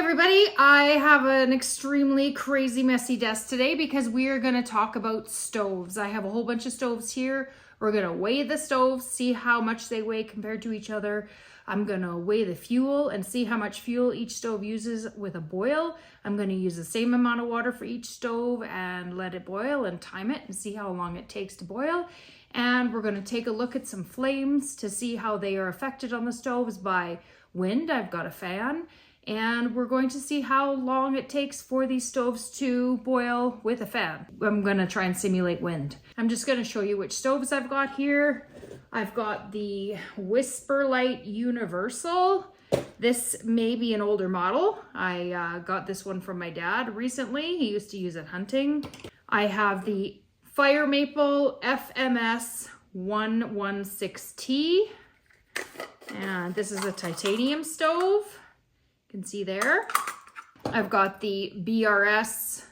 everybody, I have an extremely crazy messy desk today because we are going to talk about stoves. I have a whole bunch of stoves here. We're going to weigh the stoves, see how much they weigh compared to each other. I'm going to weigh the fuel and see how much fuel each stove uses with a boil. I'm going to use the same amount of water for each stove and let it boil and time it and see how long it takes to boil. And we're going to take a look at some flames to see how they are affected on the stoves by wind. I've got a fan. And we're going to see how long it takes for these stoves to boil with a fan. I'm going to try and simulate wind. I'm just going to show you which stoves I've got here. I've got the Whisperlight Universal. This may be an older model. I got this one from my dad recently. He used to use it hunting. I have the FIREMAPLE FMS 116T. And this is a titanium stove. You can see there. I've got the BRS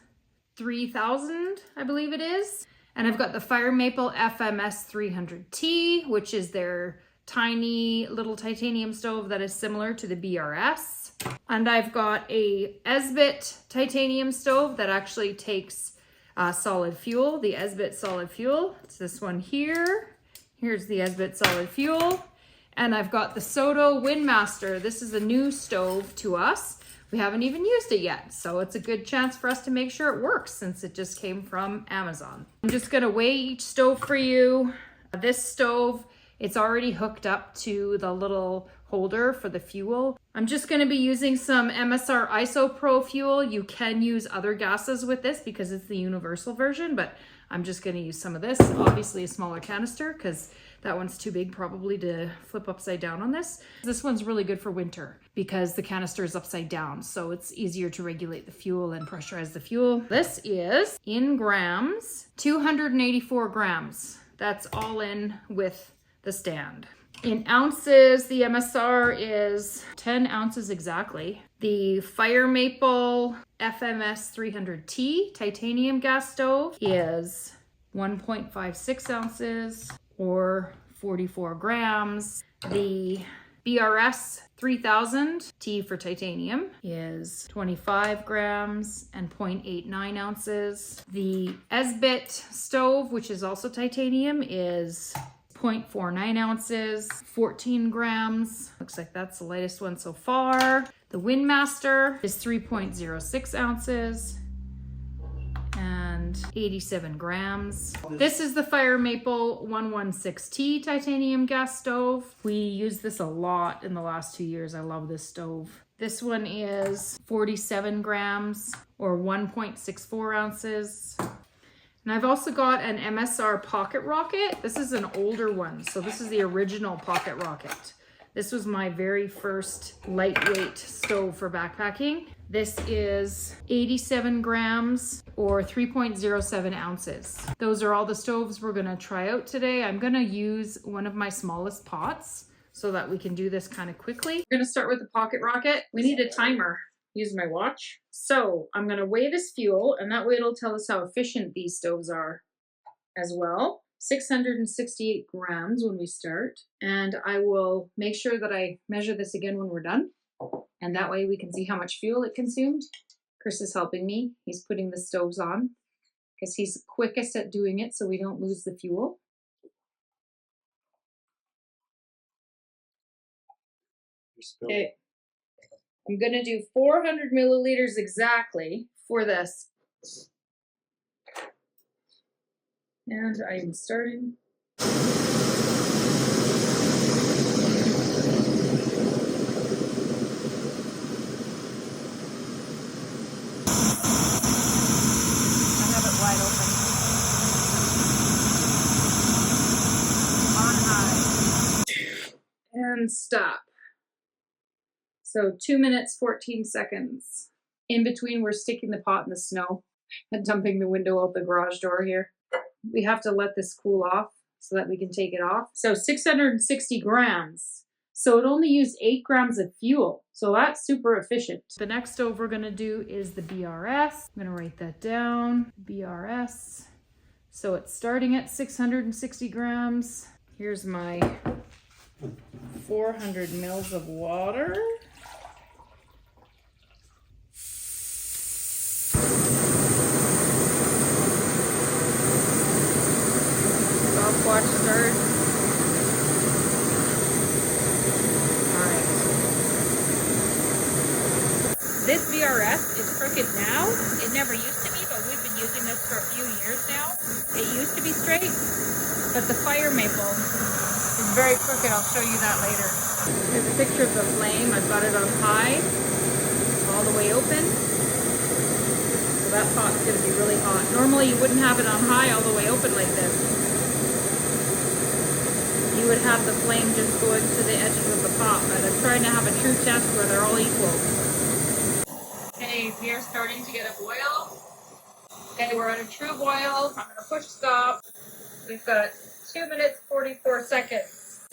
3000, I believe it is. And I've got the FIREMAPLE FMS 300T, which is their tiny little titanium stove that is similar to the BRS. And I've got a Esbit titanium stove that actually takes solid fuel, the Esbit solid fuel. It's this one here. Here's the Esbit solid fuel. And I've got the Soto WINDMASTer. This is a new stove to us. We haven't even used it yet, so it's a good chance for us to make sure it works since it just came from Amazon. I'm just gonna weigh each stove for you. This stove, it's already hooked up to the little holder for the fuel. I'm just gonna be using some MSR ISOPRO fuel. You can use other gases with this because it's the universal version, but I'm just gonna use some of this. Obviously a smaller canister because that one's too big probably to flip upside down on this. This one's really good for winter because the canister is upside down, so it's easier to regulate the fuel and pressurize the fuel. This is in grams, 284 grams. That's all in with the stand. In ounces, the MSR is 10 ounces exactly. The FIREMAPLE FMS 300T titanium gas stove is 1.56 ounces or 44 grams. The BRS 3000 T for titanium is 25 grams and 0.89 ounces. The Esbit stove, which is also titanium, is 0.49 ounces, 14 grams. Looks like that's the lightest one so far. The WINDMASTer is 3.06 ounces and 87 grams. This is the FIREMAPLE 116T titanium gas stove. We used this a lot in the last 2 years. I love this stove. This one is 47 grams or 1.64 ounces. And I've also got an MSR Pocket Rocket. This is an older one, so this is the original Pocket Rocket. This was my very first lightweight stove for backpacking. This is 87 grams or 3.07 ounces. Those are all the stoves we're gonna try out today. I'm gonna use one of my smallest pots so that we can do this kind of quickly. We're gonna start with the Pocket Rocket. We need a timer. Use my watch. So I'm gonna weigh this fuel and that way it'll tell us how efficient these stoves are as well. 668 grams when we start. And I will make sure that I measure this again when we're done. And that way we can see how much fuel it consumed. Chris is helping me. He's putting the stoves on because he's quickest at doing it so we don't lose the fuel. Okay. I'm gonna do 400 milliliters exactly for this. And I am starting. I have it wide open. On high. And stop. So 2 minutes, 14 seconds. In between, we're sticking the pot in the snow and dumping the window out the garage door here. We have to let this cool off so that we can take it off. So 660 grams. So it only used 8 grams of fuel. So that's super efficient. The next stove we're gonna do is the BRS. I'm gonna write that down, BRS. So it's starting at 660 grams. Here's my 400 mils of water. This VRS is crooked now. It never used to be, but we've been using this for a few years now. It used to be straight, but the FIREMAPLE is very crooked. I'll show you that later. Here's a picture of the flame. I've got it on high, all the way open. So that pot's gonna be really hot. Normally you wouldn't have it on high all the way open like this. You would have the flame just going to the edges of the pot, but I'm trying to have a true test where they're all equal. Okay, we are starting to get a boil. Okay, we're at a true boil. I'm gonna push stop. We've got 2 minutes, 44 seconds.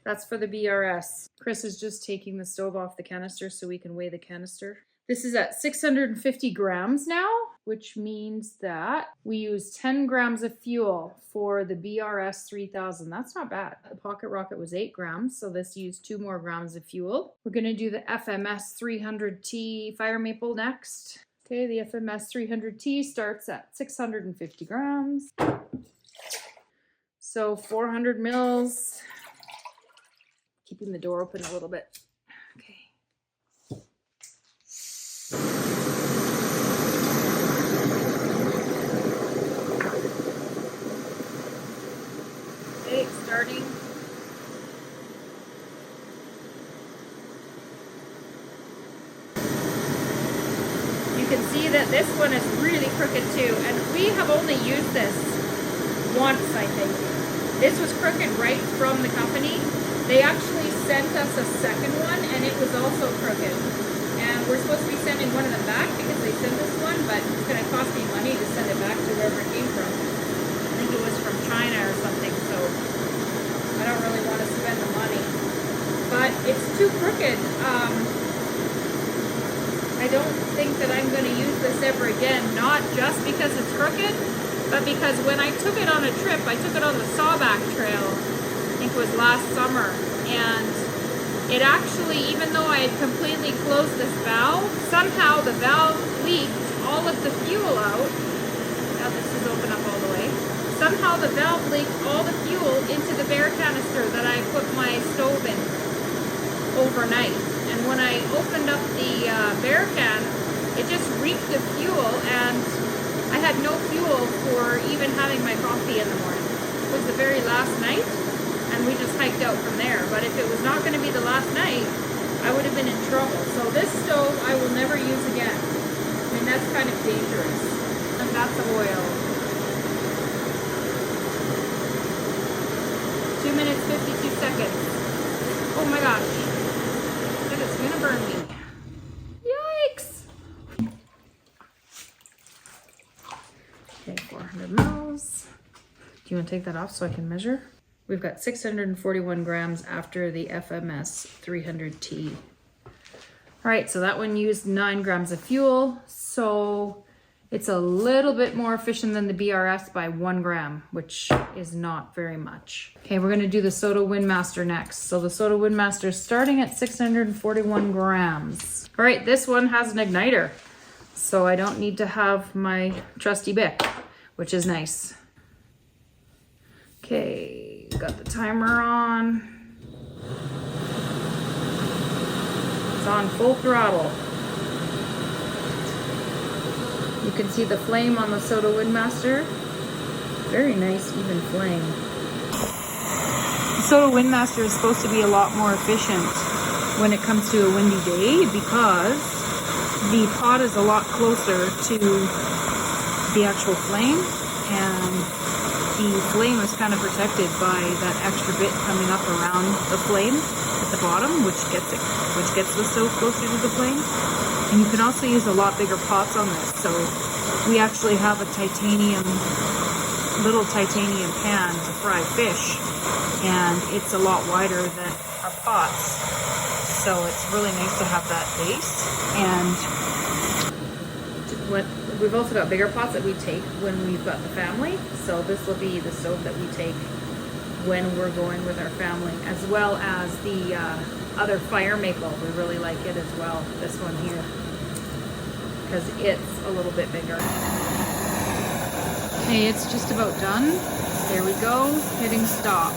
That's for the BRS. Chris is just taking the stove off the canister so we can weigh the canister. This is at 650 grams now, which means that we use 10 grams of fuel for the BRS 3000. That's not bad. The Pocket Rocket was 8 grams, so this used 2 more grams of fuel. We're gonna do the FMS 300T FIREMAPLE next. Okay, the FMS 300T starts at 650 grams. So 400 mils. Keeping the door open a little bit. Okay. Okay, starting. You can see that this one is really crooked too, and we have only used this once, I think. This was crooked right from the company. They actually sent us a second one, and it was also crooked. And we're supposed to be sending one of them back because they sent this one, but it's going to cost me money to send it back to wherever it came from. I think it was from China or something, so I don't really want to spend the money. But it's too crooked. I don't think that I'm going to use this ever again, not just because it's crooked, but because when I took it on a trip, I took it on the Sawback Trail, I think it was last summer, and it actually, even though I had completely closed this valve, somehow the valve leaked all of the fuel out. Now this is open up all the way. Somehow the valve leaked all the fuel into the bear canister that I put my stove in overnight. And when I opened up the bear can, it just reeked of fuel, and I had no fuel for even having my coffee in the morning. It was the very last night, and we just hiked out from there. But if it was not going to be the last night, I would have been in trouble. So this stove I will never use again. I mean, that's kind of dangerous. And that's oil. 2 minutes, 52 seconds. Oh my gosh. That is going to burn me. Yikes. Okay, 400 mils. Do you want to take that off so I can measure? We've got 641 grams after the FMS 300T. All right, so that one used 9 grams of fuel. So it's a little bit more efficient than the BRS by 1 gram, which is not very much. Okay, we're gonna do the Soto WINDMASTER next. So the Soto WINDMASTER is starting at 641 grams. All right, this one has an igniter, so I don't need to have my trusty Bic, which is nice. Okay, got the timer on. It's on full throttle. You can see the flame on the Soto WINDMASTER. Very nice, even flame. The Soto WINDMASTER is supposed to be a lot more efficient when it comes to a windy day because the pot is a lot closer to the actual flame, and the flame is kind of protected by that extra bit coming up around the flame at the bottom, which gets the stove closer to the flame. And you can also use a lot bigger pots on this. So we actually have a little titanium pan to fry fish, and it's a lot wider than our pots. So it's really nice to have that base. And we've also got bigger pots that we take when we've got the family. So this will be the stove that we take when we're going with our family, as well as the other FIREMAPLE. We really like it as well, this one here, because it's a little bit bigger. Okay, it's just about done. There we go, hitting stop.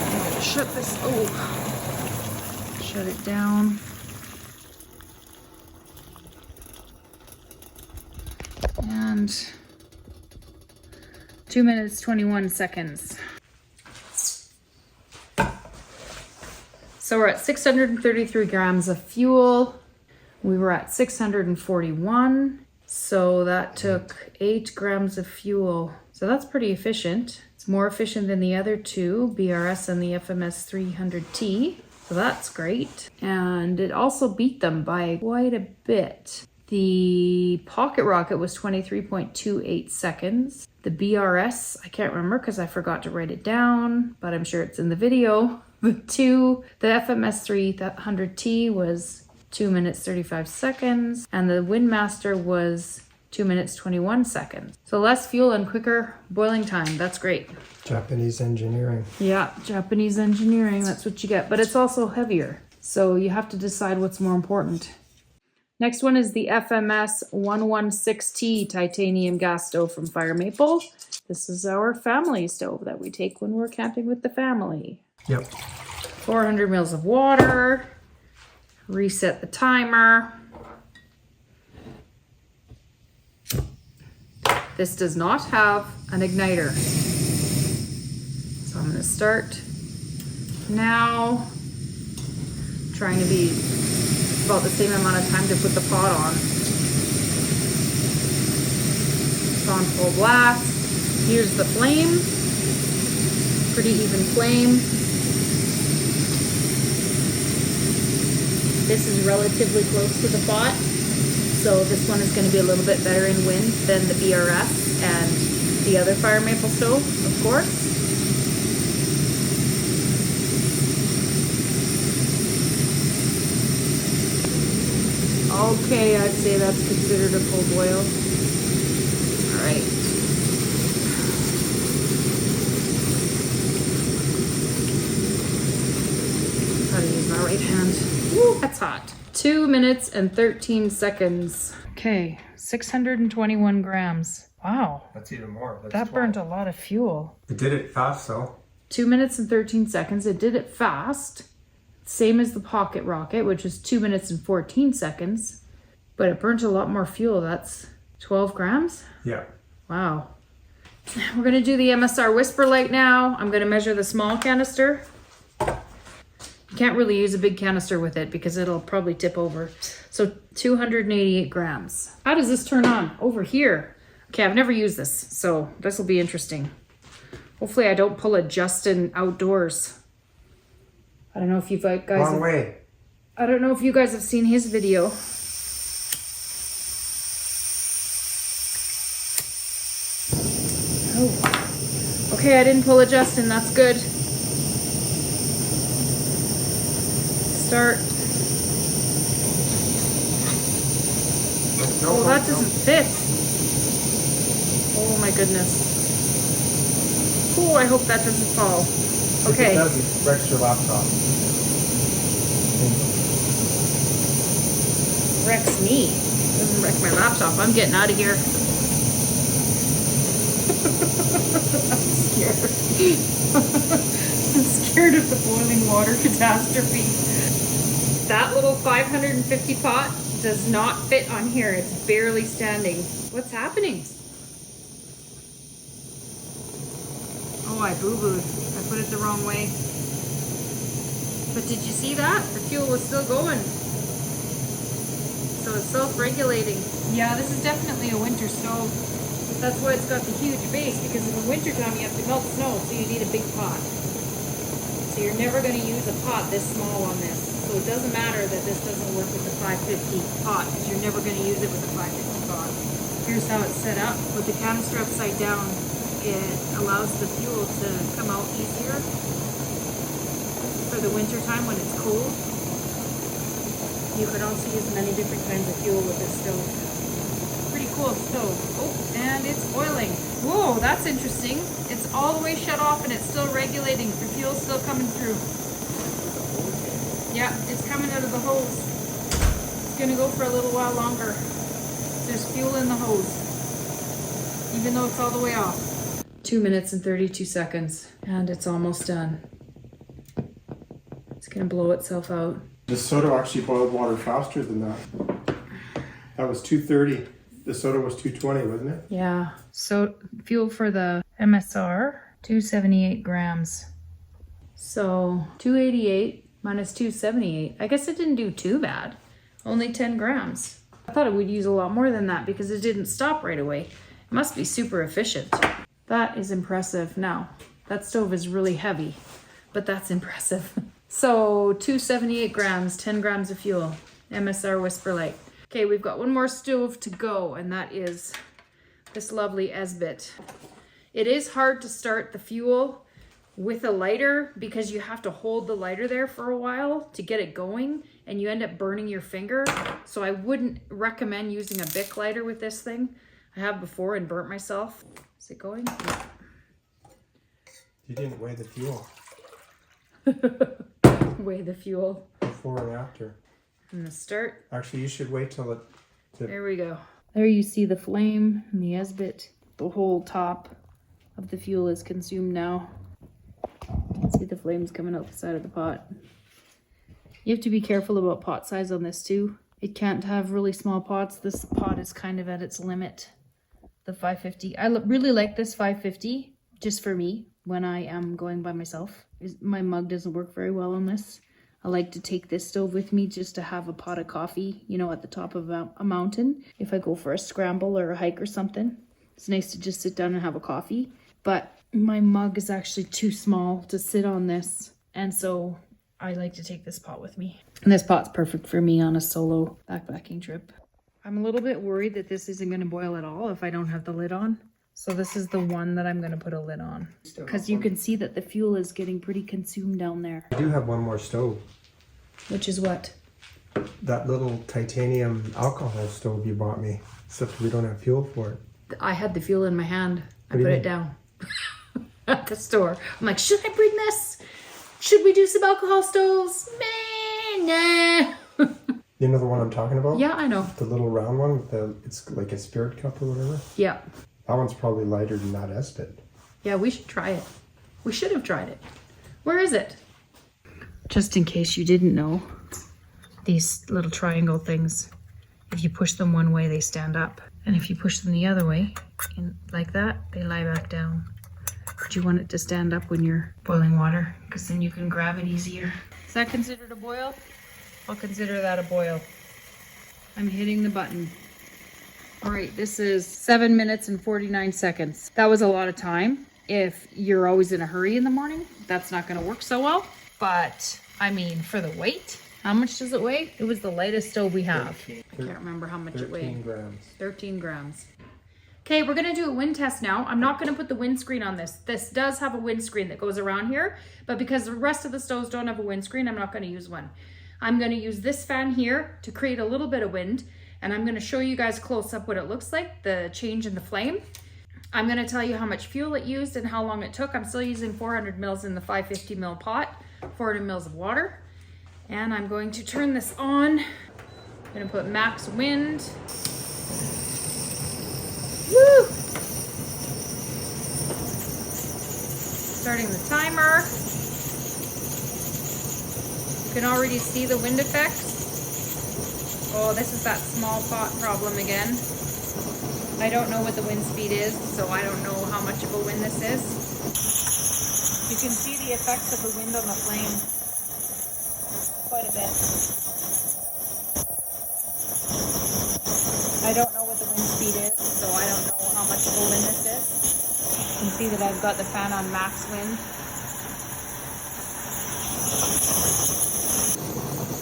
I'm gonna shut this, shut it down. And 2 minutes, 21 seconds. So we're at 633 grams of fuel. We were at 641. So that took 8 grams of fuel. So that's pretty efficient. It's more efficient than the other two, BRS and the FMS 300T. So that's great. And it also beat them by quite a bit. The Pocket Rocket was 23.28 seconds. The BRS, I can't remember because I forgot to write it down, but I'm sure it's in the video. The FMS 300T was 2 minutes 35 seconds, and the Windmaster was 2 minutes 21 seconds. So less fuel and quicker boiling time. That's great. Japanese engineering. Yeah, Japanese engineering, that's what you get. But it's also heavier. So you have to decide what's more important. Next one is the FMS 116T titanium gas stove from FIREMAPLE. This is our family stove that we take when we're camping with the family. Yep. 400 mils of water. Reset the timer. This does not have an igniter. So I'm going to start now. Trying to be about the same amount of time to put the pot on. It's on full blast. Here's the flame. Pretty even flame. This is relatively close to the pot. So this one is going to be a little bit better in wind than the BRS and the other FIREMAPLE stove, of course. Okay, I'd say that's considered a full boil. All right. Gotta use my right hand. Woo, that's hot. 2 minutes and 13 seconds. Okay, 621 grams. Wow. That's even more. That's that burnt a lot of fuel. It did it fast though. 2 minutes and 13 seconds. It did it fast. Same as the Pocket Rocket, which is 2 minutes and 14 seconds. But it burnt a lot more fuel. That's 12 grams? Yeah. Wow. We're going to do the MSR Whisperlight now. I'm going to measure the small canister. You can't really use a big canister with it because it'll probably tip over. So 288 grams. How does this turn on? Over here. Okay, I've never used this, so this will be interesting. Hopefully I don't pull a Justin outdoors. I don't know if you guys Wrong way. I don't know if you guys have seen his video. Oh. Okay, I didn't pull a Justin. That's good. Start. No, Oh, that doesn't fit. Oh my goodness. Oh, I hope that doesn't fall. Okay. If it does, it wrecks your laptop. Wrecks me. Doesn't wreck my laptop. I'm getting out of here. I'm scared. I'm scared of the boiling water catastrophe. That little 550 pot does not fit on here. It's barely standing. What's happening? Oh, I boo-booed. I put it the wrong way. But did you see that? The fuel was still going. So it's self-regulating. Yeah, this is definitely a winter stove. That's why it's got the huge base, because in the winter time you have to melt snow, so you need a big pot. So you're never going to use a pot this small on this. So it doesn't matter that this doesn't work with the 550 pot, because you're never going to use it with the 550 pot. Here's how it's set up. With the canister upside down, it allows the fuel to come out easier for the winter time when it's cold. You can also use many different kinds of fuel with this stove. Pretty cool stove. Oh, and it's boiling. Whoa, that's interesting. It's all the way shut off and it's still regulating. The fuel's still coming through. Yeah, it's coming out of the hose. It's gonna go for a little while longer. There's fuel in the hose, even though it's all the way off. 2 minutes and 32 seconds, and it's almost done. It's gonna blow itself out. The Soto actually boiled water faster than that. That was 230. The soda was 220, wasn't it? Yeah. So fuel for the MSR, 278 grams. So 288 minus 278. I guess it didn't do too bad. Only 10 grams. I thought it would use a lot more than that because it didn't stop right away. It must be super efficient. That is impressive. Now, that stove is really heavy, but that's impressive. So 278 grams, 10 grams of fuel. MSR Whisperlight. Okay, we've got one more stove to go, and that is this lovely Esbit. It is hard to start the fuel with a lighter because you have to hold the lighter there for a while to get it going, and you end up burning your finger. So I wouldn't recommend using a Bic lighter with this thing. I have before and burnt myself. Is it going? Yeah. You didn't weigh the fuel. Weigh the fuel. Before and after. And the start. Actually, you should wait till it... There we go. There you see the flame and the Esbit. The whole top of the fuel is consumed now. You can see the flames coming out the side of the pot. You have to be careful about pot size on this too. It can't have really small pots. This pot is kind of at its limit. The 550. I really like this 550 just for me when I am going by myself. My mug doesn't work very well on this. I like to take this stove with me just to have a pot of coffee, you know, at the top of a mountain. If I go for a scramble or a hike or something, it's nice to just sit down and have a coffee. But my mug is actually too small to sit on this. And so I like to take this pot with me. And this pot's perfect for me on a solo backpacking trip. I'm a little bit worried that this isn't going to boil at all if I don't have the lid on. So this is the one that I'm going to put a lid on. Because you can see that the fuel is getting pretty consumed down there. I do have one more stove. Which is what? That little titanium alcohol stove you bought me. Except we don't have fuel for it. I had the fuel in my hand. I What do put you it mean? down at the store. I'm like, should I bring this? Should we do some alcohol stoves? Nah. You know the one I'm talking about? Yeah, I know. The little round one with the, it's like a spirit cup or whatever. Yeah. That one's probably lighter than that Esbit. Yeah, we should try it. We should have tried it. Where is it? Just in case you didn't know, these little triangle things, if you push them one way, they stand up. And if you push them the other way, like that, they lie back down. But you want it to stand up when you're boiling water, because then you can grab it easier. Is that considered a boil? I'll consider that a boil. I'm hitting the button. All right, this is 7 minutes and 49 seconds. That was a lot of time. If you're always in a hurry in the morning, that's not gonna work so well. But, I mean, for the weight, how much does it weigh? It was the lightest stove we have. 13, I can't remember how much it 13 weighed. grams. 13 grams. Okay, we're gonna do a wind test now. I'm not gonna put the windscreen on this. This does have a windscreen that goes around here, but because the rest of the stoves don't have a windscreen, I'm not gonna use one. I'm gonna use this fan here to create a little bit of wind, and I'm gonna show you guys close up what it looks like, the change in the flame. I'm gonna tell you how much fuel it used and how long it took. I'm still using 400 mils in the 550 mil pot, 400 mils of water. And I'm going to turn this on. I'm gonna put max wind. Woo! Starting the timer. You can already see the wind effects. Oh, this is that small pot problem again. I don't know what the wind speed is, so I don't know how much of a wind this is. You can see the effects of the wind on the flame quite a bit. I don't know what the wind speed is, so I don't know how much of a wind this is. You can see that I've got the fan on max wind.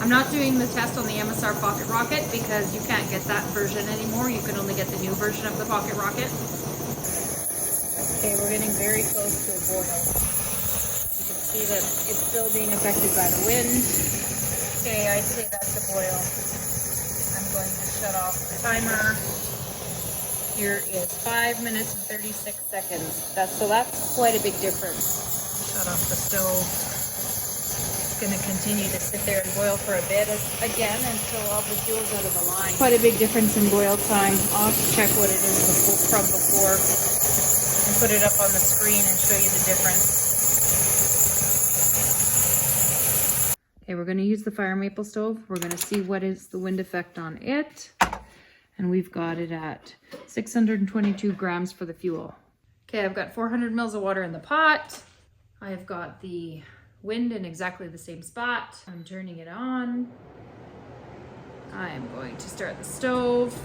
I'm not doing the test on the MSR Pocket Rocket because you can't get that version anymore. You can only get the new version of the Pocket Rocket. Okay, we're getting very close to a boil. You can see that it's still being affected by the wind. Okay, I'd say that's a boil. I'm going to shut off the timer. Here is 5 minutes and 36 seconds. So that's quite a big difference. Shut off the stove. Going to continue to sit there and boil for a bit again until all the fuel's out of the line. Quite a big difference in boil time. I'll have to check what it is from before and put it up on the screen and show you the difference. Okay, we're going to use the FIREMAPLE stove. We're going to see what is the wind effect on it. And we've got it at 622 grams for the fuel. Okay, I've got 400 mils of water in the pot. I've got the wind in exactly the same spot. I'm turning it on. I'm going to start the stove.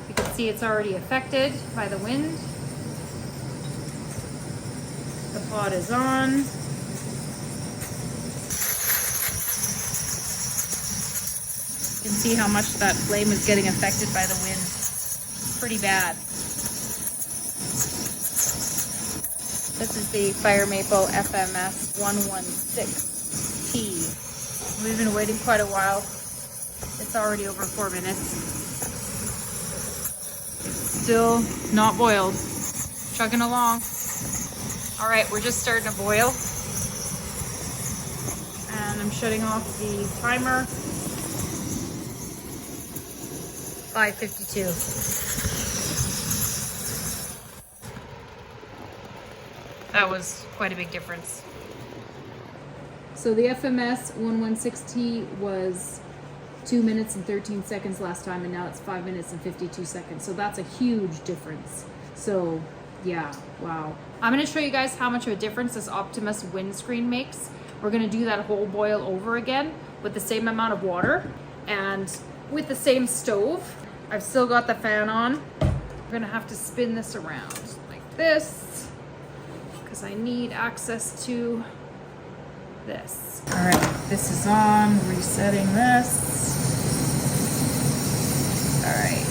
You can see it's already affected by the wind. The pot is on. You can see how much that flame is getting affected by the wind. Pretty bad. This is the FIREMAPLE FMS 116T. We've been waiting quite a while. It's already over 4 minutes. It's still not boiled. Chugging along. All right, we're just starting to boil. And I'm shutting off the timer. 5:52. That was quite a big difference. So the FMS 116T was 2 minutes and 13 seconds last time, and now it's 5 minutes and 52 seconds. So that's a huge difference. So yeah, wow. I'm gonna show you guys how much of a difference this Optimus windscreen makes. We're gonna do that whole boil over again with the same amount of water and with the same stove. I've still got the fan on. We're gonna have to spin this around like this because I need access to this. All right, this is on, resetting this. All right,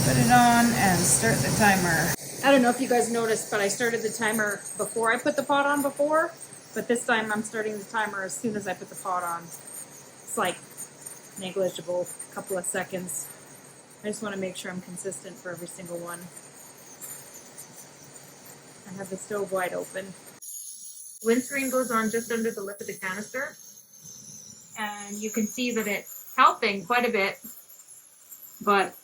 put it on and start the timer. I don't know if you guys noticed, but I started the timer before I put the pot on before, but this time I'm starting the timer as soon as I put the pot on. It's like negligible, a couple of seconds. I just want to make sure I'm consistent for every single one. I have the stove wide open. Windscreen goes on just under the lip of the canister, and you can see that it's helping quite a bit, but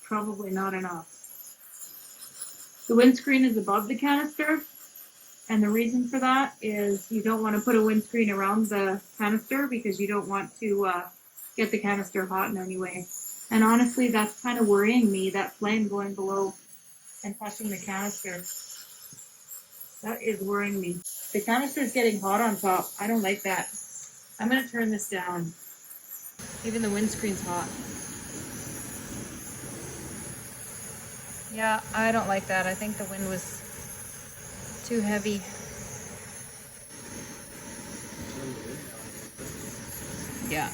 probably not enough. The windscreen is above the canister, and the reason for that is you don't want to put a windscreen around the canister because you don't want to get the canister hot in any way. And honestly, that's kind of worrying me, that flame going below and touching the canister. That is worrying me. The canister is getting hot on top. I don't like that. I'm going to turn this down. Even the windscreen's hot. Yeah, I don't like that. I think the wind was too heavy. Yeah.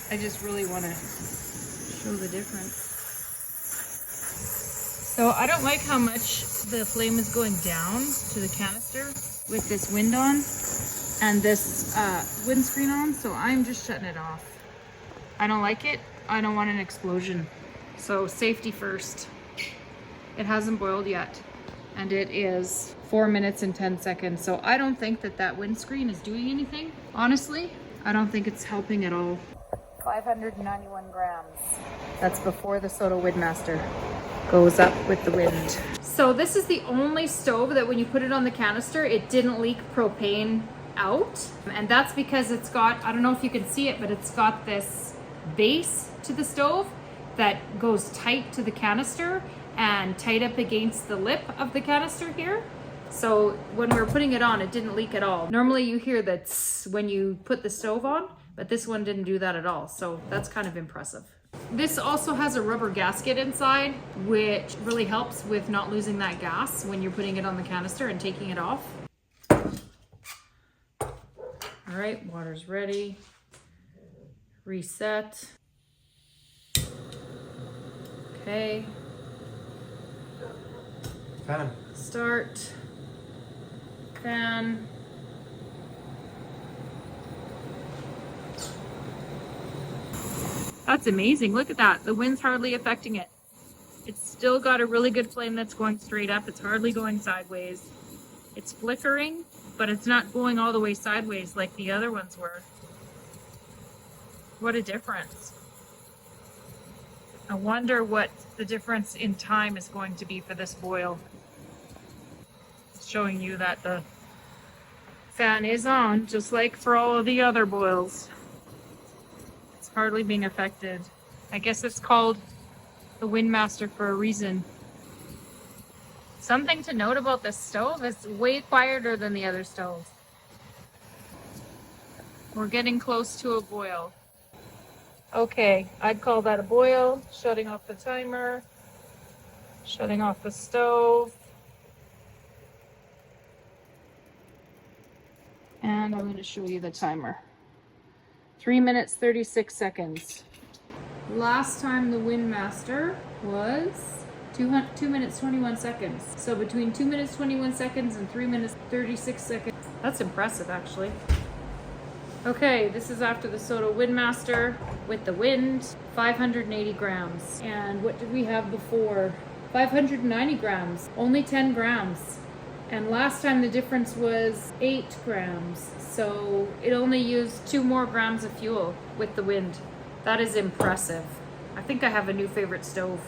I just really want to show the difference. So I don't like how much the flame is going down to the canister with this wind on and this windscreen on, so I'm just shutting it off. I don't like it. I don't want an explosion. So safety first. It hasn't boiled yet, and it is 4 minutes and 10 seconds. So I don't think that that windscreen is doing anything. Honestly, I don't think it's helping at all. 591 grams. That's before the Soto WINDMASTER goes up with the wind. So this is the only stove that when you put it on the canister, it didn't leak propane out. And that's because it's got, I don't know if you can see it, but it's got this base to the stove that goes tight to the canister and tight up against the lip of the canister here. So when we were putting it on, it didn't leak at all. Normally you hear that when you put the stove on, but this one didn't do that at all. So that's kind of impressive. This also has a rubber gasket inside, which really helps with not losing that gas when you're putting it on the canister and taking it off. All right, water's ready. Reset. Okay. Fan. Start. Fan. That's amazing. Look at that. The wind's hardly affecting it. It's still got a really good flame that's going straight up. It's hardly going sideways. It's flickering, but it's not going all the way sideways like the other ones were. What a difference. I wonder what the difference in time is going to be for this boil. It's showing you that the fan is on, just like for all of the other boils. hardly being affected. I guess it's called the Windmaster for a reason. Something to note about this stove, it's way quieter than the other stoves. We're getting close to a boil. Okay, I'd call that a boil. Shutting off the timer. Shutting off the stove. And I'm going to show you the timer. 3 minutes, 36 seconds. Last time the Windmaster was 2 minutes, 21 seconds. So between 2 minutes, 21 seconds and 3 minutes, 36 seconds. That's impressive, actually. Okay, this is after the Soto Windmaster with the wind, 580 grams. And what did we have before? 590 grams, only 10 grams. And last time the difference was 8 grams. So it only used 2 more grams of fuel with the wind. That is impressive. I think I have a new favorite stove.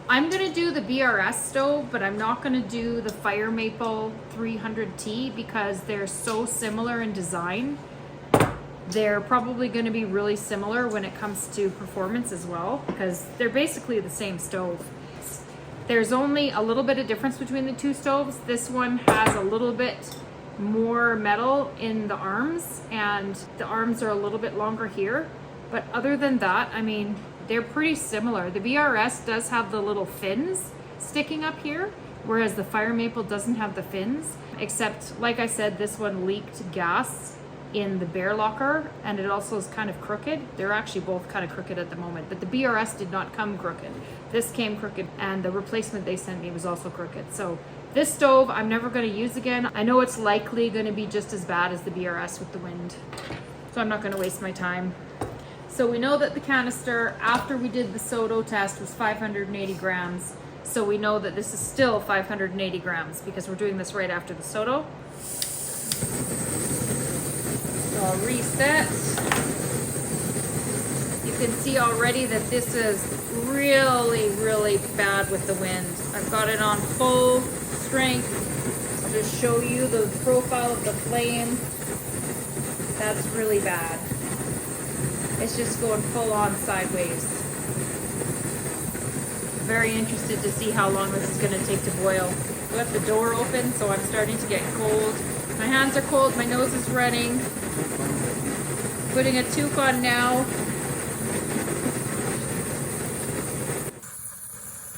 I'm gonna do the BRS stove, but I'm not gonna do the FIREMAPLE 300T because they're so similar in design. They're probably gonna be really similar when it comes to performance as well, because they're basically the same stove. There's only a little bit of difference between the two stoves. This one has a little bit more metal in the arms, and the arms are a little bit longer here. But other than that, I mean, they're pretty similar. The BRS does have the little fins sticking up here, whereas the FIREMAPLE doesn't have the fins, except, like I said, this one leaked gas in the bear locker, and it also is kind of crooked. They're actually both kind of crooked at the moment, but the BRS did not come crooked. This came crooked, and the replacement they sent me was also crooked. So this stove I'm never going to use again. I know it's likely going to be just as bad as the BRS with the wind, so I'm not going to waste my time. So we know that the canister, after we did the Soto test, was 580 grams. So we know that this is still 580 grams because we're doing this right after the Soto. So I'll reset. You can see already that this is really, really bad with the wind. I've got it on full strength. I'll just show you the profile of the flame. That's really bad. It's just going full on sideways. Very interested to see how long this is going to take to boil. We left the door open, so I'm starting to get cold. My hands are cold, my nose is running. Putting a toque on now.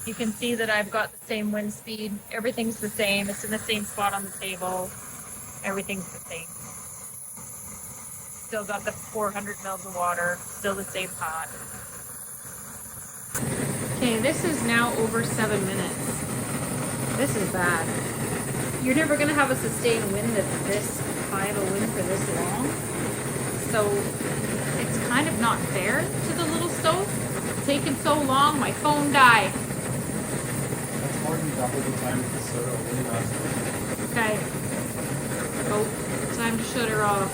You can see that I've got the same wind speed. Everything's the same. It's in the same spot on the table. Everything's the same. Still got the 400 mils of water. Still the same pot. Okay, this is now over 7 minutes. This is bad. You're never going to have a sustained wind that's this high of a wind for this long. So it's kind of not fair to the little stove. It's taking so long, my phone died. That's more than double the time with the Soto Windmaster. Okay. Oh, time to shut her off.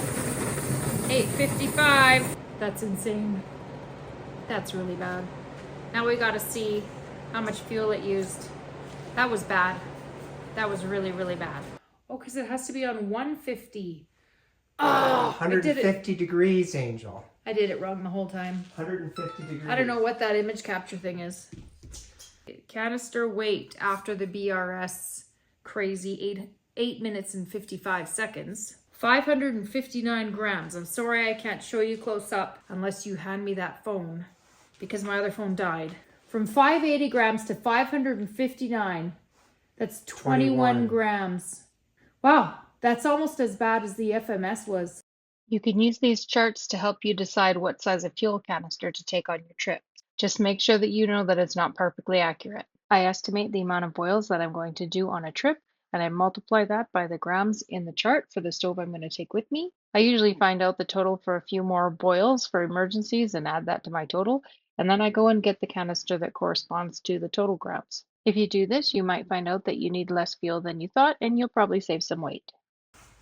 8:55. That's insane. That's really bad. Now we gotta see how much fuel it used. That was bad. That was really, really bad. Oh, because it has to be on 150. Oh, 150 degrees, Angel. I did it wrong the whole time. 150 degrees. I don't know what that image capture thing is. Canister weight after the BRS crazy 8 minutes and 55 seconds. 559 grams. I'm sorry I can't show you close up unless you hand me that phone because my other phone died. From 580 grams to 559, that's 21 grams. Wow, that's almost as bad as the FMS was. You can use these charts to help you decide what size of fuel canister to take on your trip. Just make sure that you know that it's not perfectly accurate. I estimate the amount of boils that I'm going to do on a trip, and I multiply that by the grams in the chart for the stove I'm going to take with me. I usually find out the total for a few more boils for emergencies and add that to my total, and then I go and get the canister that corresponds to the total grams. If you do this, you might find out that you need less fuel than you thought, and you'll probably save some weight.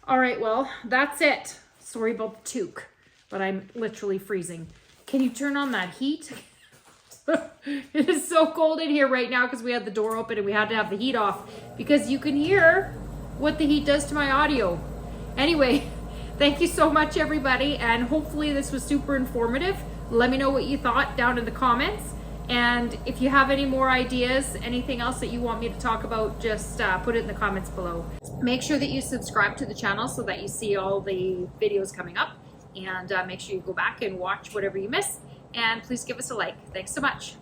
All right, well, that's it. Sorry about the toque, but I'm literally freezing. Can you turn on that heat? It is so cold in here right now because we had the door open and we had to have the heat off because you can hear what the heat does to my audio. Anyway, Thank you so much, everybody, and hopefully this was super informative. Let me know what you thought down in the comments. And if you have any more ideas, anything else that you want me to talk about, just put it in the comments below. Make sure that you subscribe to the channel so that you see all the videos coming up. And make sure you go back and watch whatever you miss. And please give us a like. Thanks so much.